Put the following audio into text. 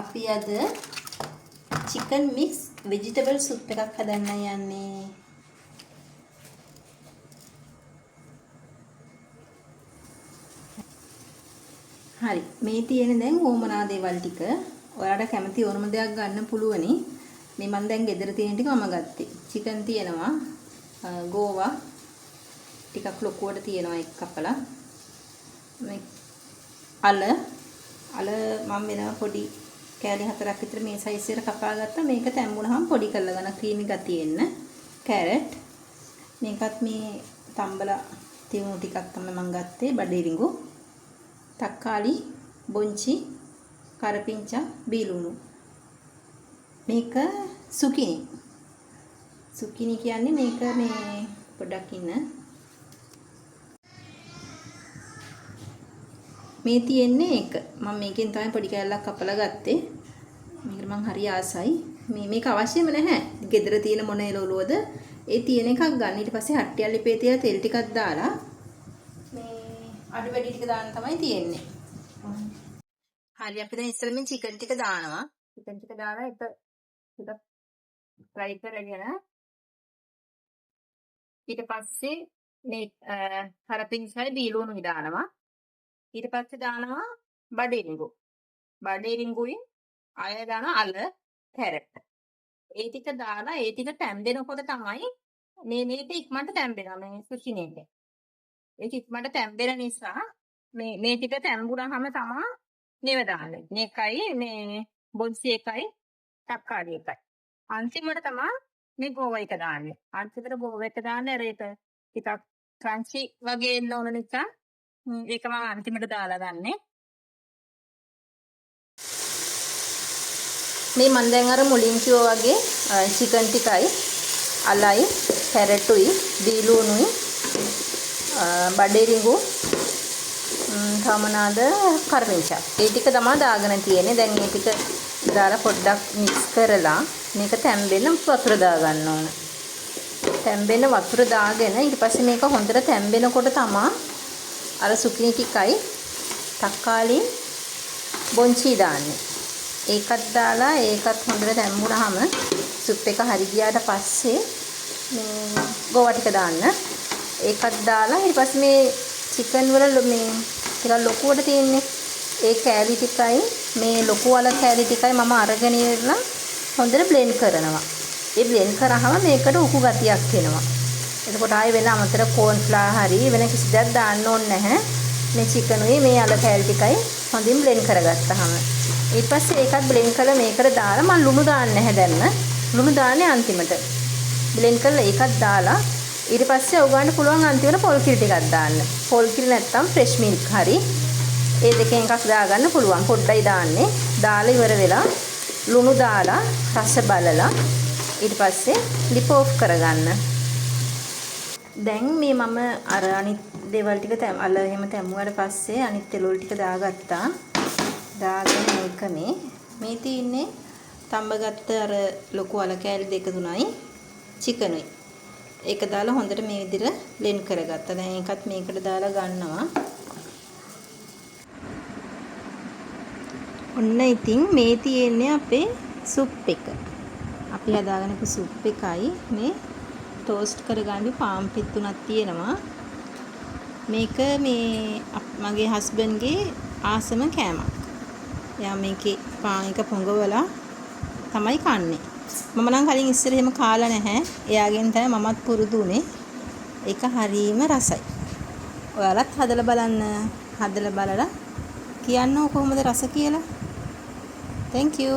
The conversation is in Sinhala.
අපි අද chicken mix vegetable soup එකක් හදන්න යන්නේ. හරි. මේ තියෙන දැන් ඕමනා දේවල් ටික. ඔයාලට කැමති ඕනම දෙයක් ගන්න පුළුවනි. මේ මම දැන් ගෙදර තියෙන ටික මම ගත්තේ. chicken තියෙනවා. ගෝවා ටිකක් ලොකුවට තියෙනවා එක කපලා. මේ අල මම වෙනවා පොඩි කෑලි 4ක් විතර මේ සයිස් එකට කපා ගත්තා. මේක තැම්බුනහම පොඩි කරලා ගන්න ක්‍රීමි ගතිය එන්න. කැරට් මේකත් මේ තම්බලා තියුණු ටිකක් තමයි මම ගත්තේ. බඩේරිඟු තක්කාලි බොංචි කරපිංචා බීලුණු. මේක සුකිනි කියන්නේ මේක මේ පොඩක් ඉන්න මේ තියෙන්නේ එක. මම මේකෙන් තමයි පොඩි කෑල්ලක් කපලා ගත්තේ. මේකට මම හරි ආසයි. මේක අවශ්‍යම නැහැ. ගෙදර තියෙන මොන එළවලුවද ඒ තියෙන එකක් ගන්න. ඊට පස්සේ හට්ටියක් ලිපේ තියලා තෙල් ටිකක් දාලා මේ අඩු වැඩි ටික දාන්න තමයි තියෙන්නේ. හරි අපි දැන් ඉස්සෙල්ලා චිකන් ටික දානවා. චිකන් ටික දාලා එක ටිකක් ෆ්‍රයි කරගෙන ඊට පස්සේ මේ කරපිංචායි බීලුණු දානවා. ඊට පස්සේ දානවා බඩේරිඟුයි අය දානවා අල කැරට්. ඒ ටික දාලා ඒ ටික තැම්බෙනකොට තමයි මේක ඉක්මනට තැම්බෙනවා මේ සුෂිනේක. ඒක ඉක්මනට තැම්බෙන නිසා මේ ටික තැම්බුනහම තමයි නේව දාන්නේ. මේකයි මේ බොන්සි එකයි තක්කාලි එකයි. අන්තිමට තමයි මේ ගෝවා එක දාන්නේ. අන්තිමට ගෝවා එක දාන්නේ අර ඒක ටිකක් ක්‍රන්චි වගේ එන්න ඕන නිසා ඒක මම අන්තිමට දාලා ගන්නෙ. මේ මම දැන් අර මුලින් කිව්වා වගේ චිකන් ටිකයි අලයි කැරට්ුයි බීලුණුයි බඩේරිඟු තමනාද කරපිංචා ඒ ටික තමයි දාගෙන තියෙන්නේ. දැන් මේ ටික දාලා පොඩ්ඩක් මික්ස් කරලා මේක තැම්බෙන්න වතුර දා ගන්න ඕන. තැම්බෙන්න වතුර දාගෙන ඊට පස්සේ මේක හොඳට තැම්බෙනකොට තමයි අර සුකිනි ටිකයි තක්කාලි බොංචි දාන්නේ. ඒකත් දාලා ඒකත් හොඳට තැම්බුනහම සුප් එක හරි ගියාට පස්සේ මේ ගෝවා ටික දාන්න. ඒකත් දාලා ඊට පස්සේ මේ චිකන් වල මේ ටිකක් ලොකුවට තියෙන්නේ. ඒ කෑලි ටිකයි මේ ලොකු වල කෑලි ටිකයි මම අරගෙන ඉරලා හොඳට බ්ලෙන්ඩ් කරනවා. ඒ බ්ලෙන්ඩ් කරාම මේකට උකු ගතියක් එනවා. එතකොට ආයෙ වෙන අමතර කෝන් ෆ්ලාර් හරි වෙන කිසි දෙයක් දාන්න ඕනේ නැහැ. මේ චිකනුයි මේ අල කෑලි ටිකයි හොඳින් බ්ලෙන්ඩ් කරගත්තාම ඊට පස්සේ ඒකත් බ්ලෙන්ඩ් කරලා මේකට දාලා මම ලුණු දාන්නේ නැහැ දැන්. ලුණු දාන්නේ අන්තිමට. බ්ලෙන්ඩ් කරලා ඒකත් දාලා ඊට පස්සේ ඔයගොල්ලන්ට පුළුවන් අන්තිමට පොල් කිරි ටිකක් දාන්න. පොල් කිරි නැත්තම් ෆ්‍රෙෂ් මිල්ක් හරි. ඒ දෙකෙන් එකක් දාගන්න පුළුවන්. පොඩ්ඩයි දාන්නේ. දාලා ඉවර වෙලා ලුණු දාලා රස බලලා ඊට පස්සේ ලිප් ඔෆ් කරගන්න. දැන් මේ මම අර අනිත් දේවල් ටික අල එහෙම තැම්මුවාට පස්සේ අනිත් එළවලු ටික දාගත්තා. දාගෙන මේක මේ තියෙන්නේ තඹගත්ත අර ලොකු අල කෑලි 2-3යි චිකනුයි. ඒක දාලා හොඳට මේ විදිහට බ්ලෙන්ඩ් කරගත්තා. දැන් ඒකත් මේකට දාලා ගන්නවා. ඔන්න ඉතින් මේ තියෙන්නේ අපේ සුප් එක. අපි හදාගෙන ඉපු සුප් එකයි මේ ටෝස්ට් කරගන්න පාම් පිත්තුණක් තියෙනවා. මේක මේ මගේ හස්බන්ඩ්ගේ ආසම කෑමක්. එයා මේකේ පාන් එක පොඟවලා තමයි කන්නේ. මම නම් කලින් ඉස්සර එහෙම කාලා නැහැ. එයාගෙන් තමයි මමත් පුරුදු උනේ. ඒක හරීම රසයි. ඔයාලත් හදලා බලන්න. හදලා බලලා කියන්න කොහොමද රස කියලා. Thank you.